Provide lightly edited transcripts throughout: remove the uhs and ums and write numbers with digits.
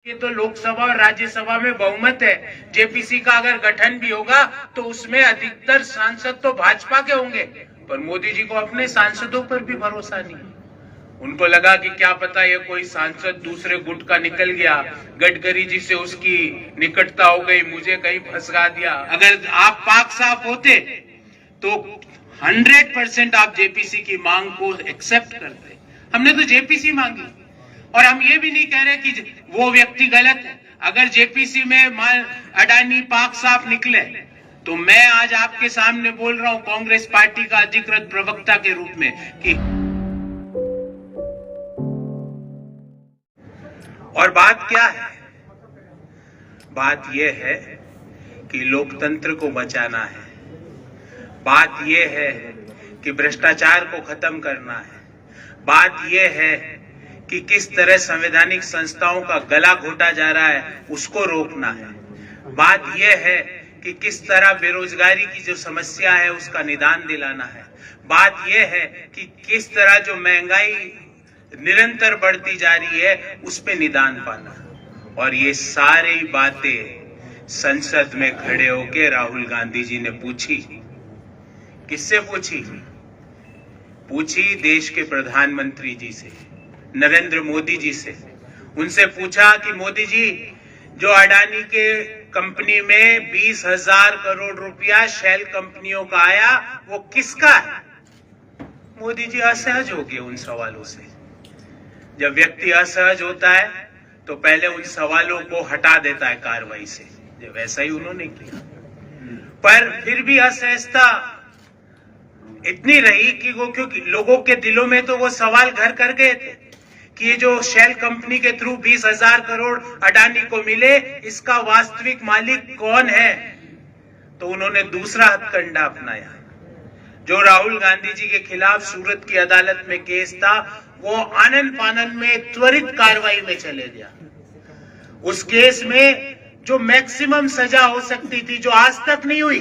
ये तो लोकसभा और राज्यसभा में बहुमत है। जेपीसी का अगर गठन भी होगा तो उसमें अधिकतर सांसद तो भाजपा के होंगे, पर मोदी जी को अपने सांसदों पर भी भरोसा नहीं। उनको लगा कि क्या पता ये कोई सांसद दूसरे गुट का निकल गया, गडकरी जी से उसकी निकटता हो गई, मुझे कहीं फंसा दिया। अगर आप पाक साफ होते तो 100% आप जेपीसी की मांग को एक्सेप्ट करते। हमने तो जेपीसी मांगी और हम ये भी नहीं कह रहे कि वो व्यक्ति गलत है। अगर जेपीसी में अडानी पाक साफ निकले तो मैं आज आपके सामने बोल रहा हूं कांग्रेस पार्टी का अधिकृत प्रवक्ता के रूप में कि और बात क्या है? बात यह है कि लोकतंत्र को बचाना है। बात यह है कि भ्रष्टाचार को खत्म करना है। बात यह है कि किस तरह संवैधानिक संस्थाओं का गला घोटा जा रहा है उसको रोकना है। बात यह है कि किस तरह बेरोजगारी की जो समस्या है उसका निदान दिलाना है। बात यह है कि किस तरह जो महंगाई निरंतर बढ़ती जा रही है उस पे निदान पाना। और ये सारी बातें संसद में खड़े होकर राहुल गांधी जी ने पूछी। किससे पूछी? पूछी देश के प्रधानमंत्री जी से, नरेंद्र मोदी जी से। उनसे पूछा कि मोदी जी, जो अडानी के कंपनी में 20,000 करोड़ रुपया शेल कंपनियों का आया वो किसका है? मोदी जी असहज हो गए उन सवालों से। जब व्यक्ति असहज होता है तो पहले उन सवालों को हटा देता है कार्रवाई से, जो वैसा ही उन्होंने किया। पर फिर भी असहजता इतनी रही कि वो, क्योंकि लोगों के दिलों में तो वो सवाल घर कर गए थे कि ये जो शेल कंपनी के थ्रू 20,000 करोड़ अडानी को मिले, इसका वास्तविक मालिक कौन है? तो उन्होंने दूसरा हथकंडा अपनाया। जो राहुल गांधी जी के खिलाफ सूरत की अदालत में केस था वो आनन फानन में त्वरित कार्रवाई में चले गया। उस केस में जो मैक्सिमम सजा हो सकती थी, जो आज तक नहीं हुई,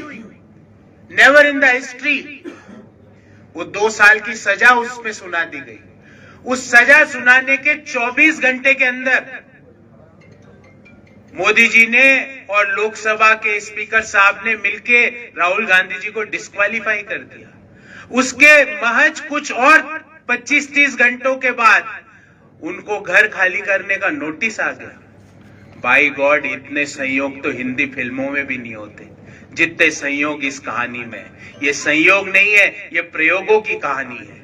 नेवर इन द हिस्ट्री, वो 2 साल की सजा उसमें सुना दी गई। उस सजा सुनाने के 24 घंटे के अंदर मोदी जी ने और लोकसभा के स्पीकर साहब ने मिलके राहुल गांधी जी को डिस्क्वालीफाई कर दिया। उसके महज कुछ और 25-30 घंटों के बाद उनको घर खाली करने का नोटिस आ गया। बाय गॉड, इतने संयोग तो हिंदी फिल्मों में भी नहीं होते जितने संयोग इस कहानी में। ये संयोग नहीं है, ये प्रयोगों की कहानी है।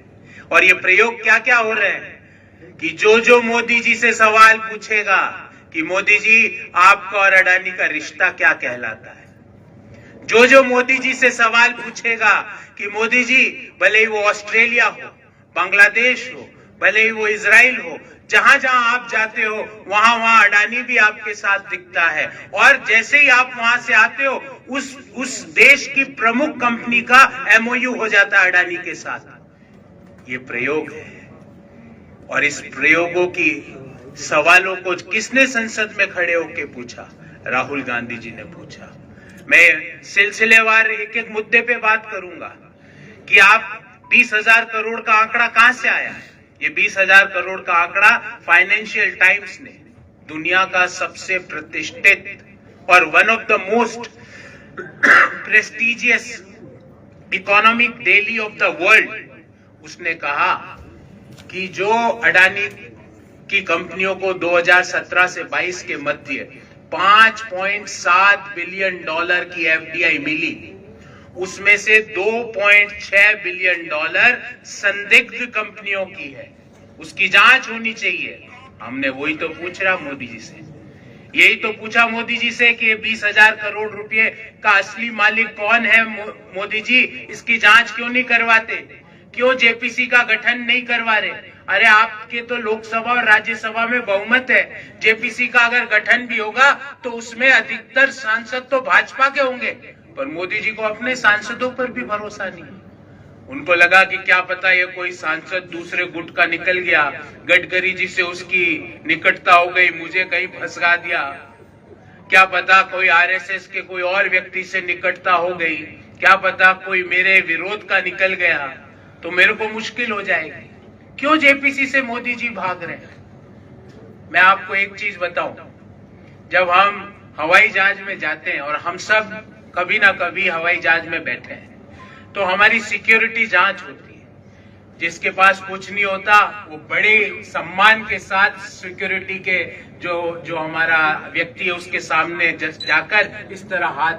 और ये प्रयोग क्या क्या हो रहे हैं कि जो मोदी जी से सवाल पूछेगा कि मोदी जी आपका और अडानी का रिश्ता क्या कहलाता है, जो मोदी जी से सवाल पूछेगा कि मोदी जी भले ही वो ऑस्ट्रेलिया हो, बांग्लादेश हो, भले ही वो इजराइल हो, जहां जहां आप जाते हो वहां अडानी भी आपके साथ दिखता है। और जैसे ही आप वहां से आते हो उस देश की प्रमुख कंपनी का MOU हो जाता है अडानी के साथ। ये प्रयोग है। और इस प्रयोगों की सवालों को किसने संसद में खड़े होकर पूछा? राहुल गांधी जी ने पूछा। मैं सिलसिलेवार एक एक मुद्दे पे बात करूंगा कि आप 20,000 करोड़ का आंकड़ा कहां से आया है। ये 20,000 करोड़ का आंकड़ा फाइनेंशियल टाइम्स ने, दुनिया का सबसे प्रतिष्ठित और one of the most prestigious economic daily of the world, उसने कहा कि जो अडानी की कंपनियों को 2017 से 22 के मध्य $5.7 बिलियन की FDI मिली, उसमें से $2.6 बिलियन संदिग्ध कंपनियों की है। उसकी जांच होनी चाहिए। हमने वही तो पूछ रहा मोदी जी से, यही तो पूछा मोदी जी से कि 20,000 करोड़ रुपए का असली मालिक कौन है। मोदी जी, इसकी जांच क्यों नहीं करवाते? क्यों जेपीसी का गठन नहीं करवा रहे? अरे आपके तो लोकसभा और राज्यसभा में बहुमत है। जेपीसी का अगर गठन भी होगा तो उसमें अधिकतर सांसद तो भाजपा के होंगे, पर मोदी जी को अपने सांसदों पर भी भरोसा नहीं। उनको लगा कि क्या पता ये कोई सांसद दूसरे गुट का निकल गया, गडकरी जी से उसकी निकटता हो गई, मुझे कहीं फंसा दिया। क्या पता कोई RSS के कोई और व्यक्ति से निकटता हो गई, क्या पता कोई मेरे विरोध का निकल गया, तो मेरे को मुश्किल हो जाएगी। क्यों जेपीसी से मोदी जी भाग रहे हैं? मैं आपको एक चीज बताऊं, जब हम हवाई जहाज में जाते हैं, और हम सब कभी ना कभी हवाई जहाज में बैठे हैं, तो हमारी सिक्योरिटी जांच होती है। जिसके पास कुछ नहीं होता वो बड़े सम्मान के साथ सिक्योरिटी के जो हमारा व्यक्ति है उसके सामने जाकर इस तरह हाथ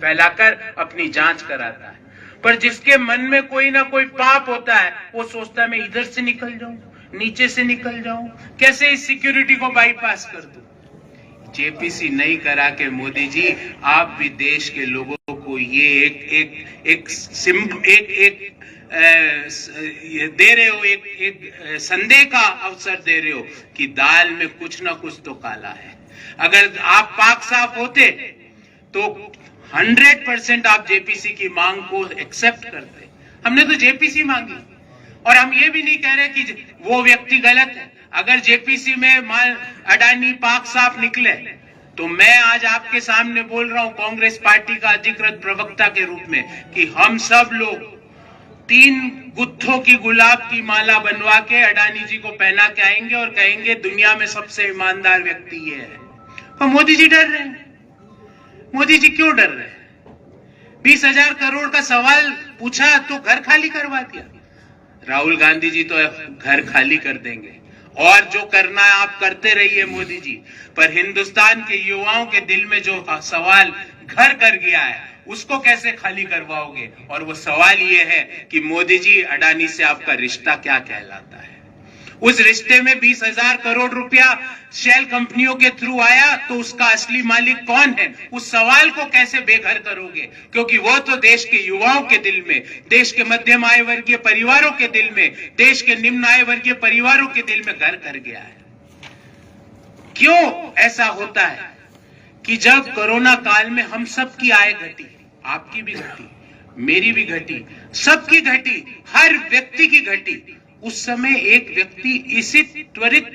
फैलाकर अपनी जांच कराता है। पर जिसके मन में कोई ना कोई पाप होता है, वो सोचता है मैं इधर से निकल जाऊं, नीचे से निकल जाऊं, कैसे इस सिक्योरिटी को बाईपास कर दूं। जेपीसी नहीं करा के मोदी जी आप भी देश के लोगों को ये दे रहे हो, एक संदेह का अवसर दे रहे हो कि दाल में कुछ ना कुछ तो काला है। अगर आप पाक साफ होते तो 100% आप जेपीसी की मांग को एक्सेप्ट करते। हमने तो जेपीसी मांगी, और हम ये भी नहीं कह रहे कि वो व्यक्ति गलत है। अगर जेपीसी में अडानी पाक साफ निकले तो मैं आज आपके सामने बोल रहा हूं कांग्रेस पार्टी का अधिकृत प्रवक्ता के रूप में कि हम सब लोग 3 गुत्थों की गुलाब की माला बनवा के अडानी जी को पहना के आएंगे और कहेंगे दुनिया में सबसे ईमानदार व्यक्ति ये है। और मोदी जी डर रहे हैं। मोदी जी क्यों डर रहे हैं? 20,000 करोड़ का सवाल पूछा तो घर खाली करवा दिया। राहुल गांधी जी तो घर खाली कर देंगे, और जो करना है आप करते रहिए मोदी जी, पर हिंदुस्तान के युवाओं के दिल में जो सवाल घर कर गया है उसको कैसे खाली करवाओगे? और वो सवाल ये है कि मोदी जी अडानी से आपका रिश्ता क्या कहलाता है? उस रिश्ते में 20,000 करोड़ रुपया शेल कंपनियों के थ्रू आया तो उसका असली मालिक कौन है? उस सवाल को कैसे बेघर करोगे? क्योंकि वो तो देश के युवाओं के दिल में, देश के मध्यम आय वर्गीय परिवारों के दिल में, देश के निम्न आय वर्गीय परिवारों के दिल में घर कर गया है। क्यों ऐसा होता है कि जब कोरोना काल में हम सबकी आय घटी, आपकी भी घटी, मेरी भी घटी, सबकी घटी, हर व्यक्ति की घटी, उस समय एक व्यक्ति इसी त्वरित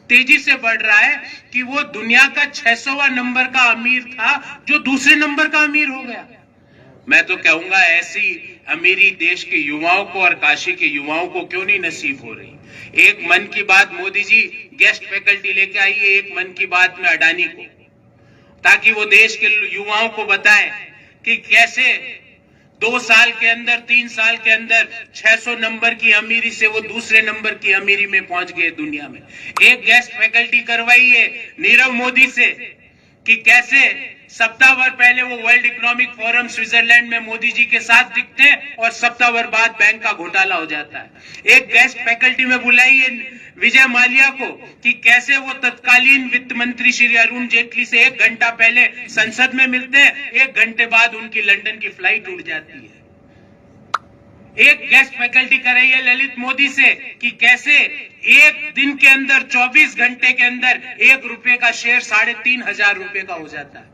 तेजी से बढ़ रहा है कि वो दुनिया का 600वां नंबर का अमीर था जो दूसरे नंबर का अमीर हो गया। मैं तो कहूंगा ऐसी अमीरी देश के युवाओं को और काशी के युवाओं को क्यों नहीं नसीब हो रही। एक मन की बात मोदी जी गेस्ट फैकल्टी लेके आइए एक मन की बात में अडानी को, ताकि वो देश के युवाओं को बताए कि कैसे 2 साल के अंदर, 3 साल के अंदर 600 नंबर की अमीरी से वो दूसरे नंबर की अमीरी में पहुंच गए दुनिया में। एक गेस्ट फैकल्टी करवाइए नीरव मोदी से कि कैसे सप्ताह भर पहले वो वर्ल्ड इकोनॉमिक फोरम स्विट्जरलैंड में मोदी जी के साथ दिखते हैं और सप्ताह भर बाद बैंक का घोटाला हो जाता है। एक गेस्ट फैकल्टी में बुलाइए विजय माल्या को कि कैसे वो तत्कालीन वित्त मंत्री श्री अरुण जेटली से 1 घंटा पहले संसद में मिलते हैं, 1 घंटे बाद उनकी लंदन की फ्लाइट उड़ जाती है। एक गेस्ट फैकल्टी कराइए ललित मोदी से कि कैसे एक दिन के अंदर 24 घंटे के अंदर 1 रुपए का शेयर 3,500 रुपए का हो जाता है।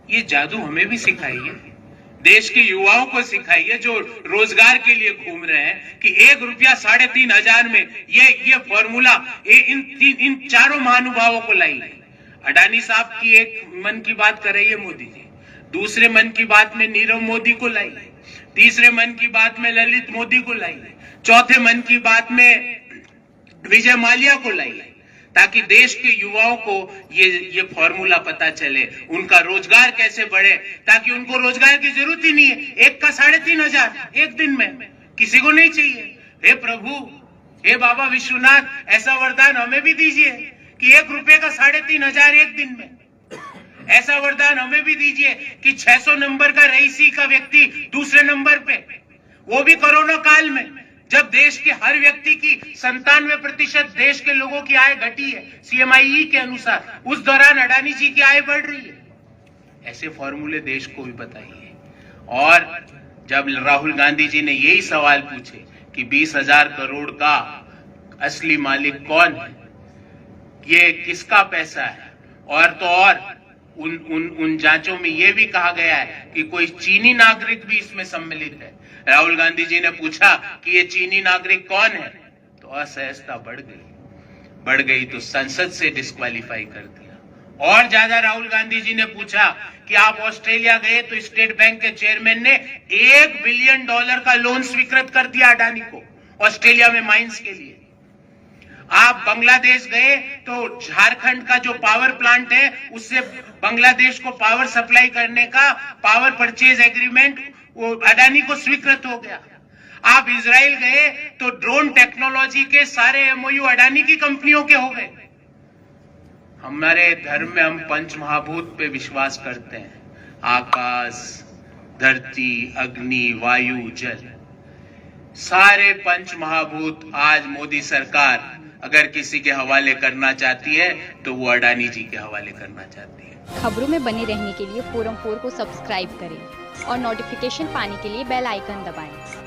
ये जादू हमें भी सिखाइए, देश के युवाओं को सिखाइए जो रोजगार के लिए घूम रहे हैं कि 1 रुपया 3,500 में ये फॉर्मूला इन चारों महानुभावों को लाइए। अडानी साहब की एक मन की बात कराइए मोदी जी, दूसरे मन की बात में नीरव मोदी को लाइए, तीसरे मन की बात में ललित मोदी को लाइए, चौथे मन की बात में विजय माल्या को लाइए, ताकि देश के युवाओं को ये फॉर्मूला पता चले, उनका रोजगार कैसे बढ़े, ताकि उनको रोजगार की जरूरत ही नहीं है। एक का 3,500 एक दिन में किसी को नहीं चाहिए। हे प्रभु, हे बाबा विश्वनाथ, ऐसा वरदान हमें भी दीजिए कि 1 रुपए का 3,500 एक दिन में। ऐसा वरदान हमें भी दीजिए कि 600 नंबर का रईसी का व्यक्ति दूसरे नंबर पे, वो भी कोरोना काल में, जब देश के हर व्यक्ति की 97% देश के लोगों की आय घटी है CMIE के अनुसार, उस दौरान अडानी जी की आय बढ़ रही है। ऐसे फॉर्मूले देश को भी बताइए। और जब राहुल गांधी जी ने यही सवाल पूछे कि 20,000 करोड़ का असली मालिक कौन है, ये किसका पैसा है, और तो और उन जांचों में यह भी कहा गया है कि कोई चीनी नागरिक भी इसमें सम्मिलित है। राहुल गांधी जी ने पूछा कि ये चीनी नागरिक कौन है, तो असहजता बढ़ गई तो संसद से डिस्क्वालीफाई कर दिया। और ज्यादा राहुल गांधी जी ने पूछा कि आप ऑस्ट्रेलिया गए तो स्टेट बैंक के चेयरमैन ने $1 बिलियन का लोन स्वीकृत कर दिया अडानी को ऑस्ट्रेलिया में माइंस के लिए। आप बांग्लादेश गए तो झारखंड का जो पावर प्लांट है उससे बांग्लादेश को पावर सप्लाई करने का पावर परचेज एग्रीमेंट वो अडानी को स्वीकृत हो गया। आप इजराइल गए तो ड्रोन टेक्नोलॉजी के सारे एमओयू अडानी की कंपनियों के हो गए। हमारे धर्म में हम पंच महाभूत पे विश्वास करते हैं, आकाश, धरती, अग्नि, वायु, जल। सारे पंच महाभूत आज मोदी सरकार अगर किसी के हवाले करना चाहती है तो वो अडानी जी के हवाले करना चाहती है। खबरों में बने रहने के लिए फोरम 4 को सब्सक्राइब करें और नोटिफिकेशन पाने के लिए बेल आइकन दबाएं।